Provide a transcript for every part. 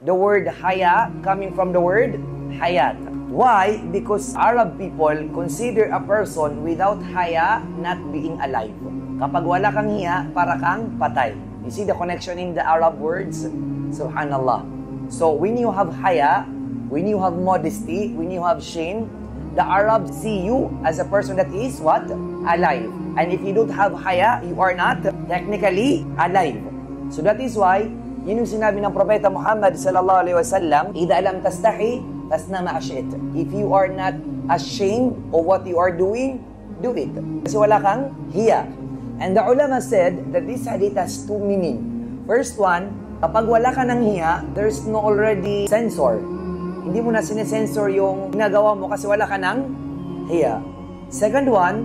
the word haya coming from the word hayat. Why? Because Arab people consider a person without haya not being alive. Kapag wala kang hiya, para kang patay. You see the connection in the Arab words? Subhanallah. So when you have haya, when you have modesty, when you have shame, the Arabs see you as a person that is what? Alive. And if you don't have haya, you are not technically alive. So that is why, yun yung sinabi ng Propeta Muhammad sallallahu alaihi wasallam, "Idha lam tastahi, tasna ma ashit." If you are not ashamed of what you are doing, do it. Kasi wala kang hiya. And the ulama said that this hadith has two meaning. First one, kapag wala ka ng hiya, there's no already censor. Hindi mo na sinesensor yung ginagawa mo kasi wala ka ng hiya. Second one,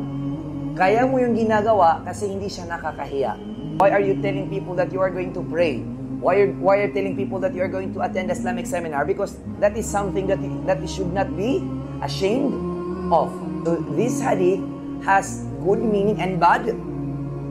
kaya mo yung ginagawa kasi hindi siya nakakahiya. Why are you telling people that you are going to pray? Why are you telling people that you are going to attend Islamic seminar? Because that is something that you should not be ashamed of. So this hadith has good meaning and bad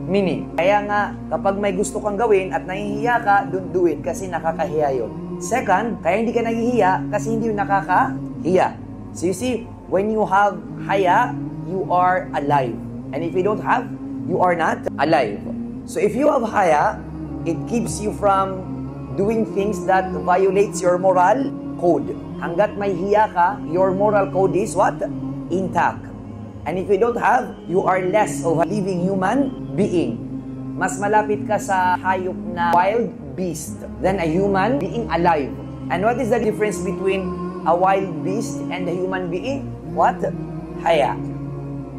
meaning. Kaya nga, kapag may gusto kang gawin at nahihiya ka, don't do it kasi nakakahiya yun. Second, kaya hindi ka nahihiya kasi hindi yun nakakahiya. So you see, when you have haya, you are alive. And if you don't have, you are not alive. So if you have haya, it keeps you from doing things that violates your moral code. Hanggat may hiya ka, your moral code is what? Intact. And if you don't have, you are less of a living human being. Mas malapit ka sa hayop na wild beast than a human being alive. And what is the difference between a wild beast and a human being? What? Haya.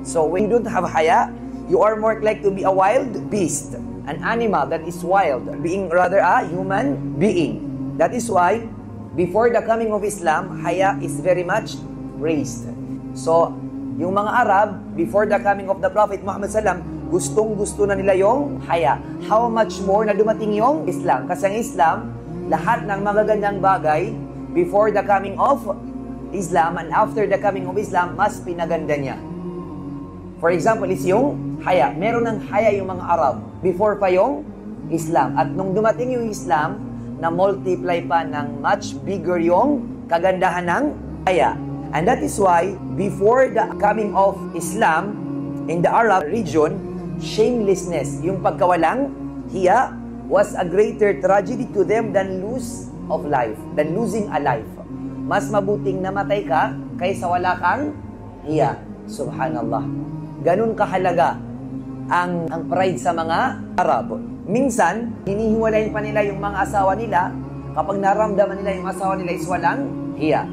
So when you don't have haya, you are more likely to be a wild beast, an animal that is wild, being rather a human being. That is why, before the coming of Islam, haya is very much raised. So, yung mga Arab, before the coming of the Prophet Muhammad sallam, gustong-gusto na nila yung haya. How much more na dumating yung Islam? Kasi ang Islam, lahat ng magagandang bagay, before the coming of Islam and after the coming of Islam, mas pinaganda niya. For example, is yung haya. Meron ng haya yung mga Arab before pa yung Islam. At nung dumating yung Islam, na-multiply pa ng much bigger yung kagandahan ng haya. And that is why, before the coming of Islam in the Arab region, shamelessness, yung pagkawalang hiya, was a greater tragedy to them than losing a life. Mas mabuting namatay ka kaysa wala kang hiya. Subhanallah. Ganun kahalaga ang pride sa mga Arab. Minsan, hinihiwalayin pa nila yung mga asawa nila kapag naramdaman nila yung asawa nila is walang hiya.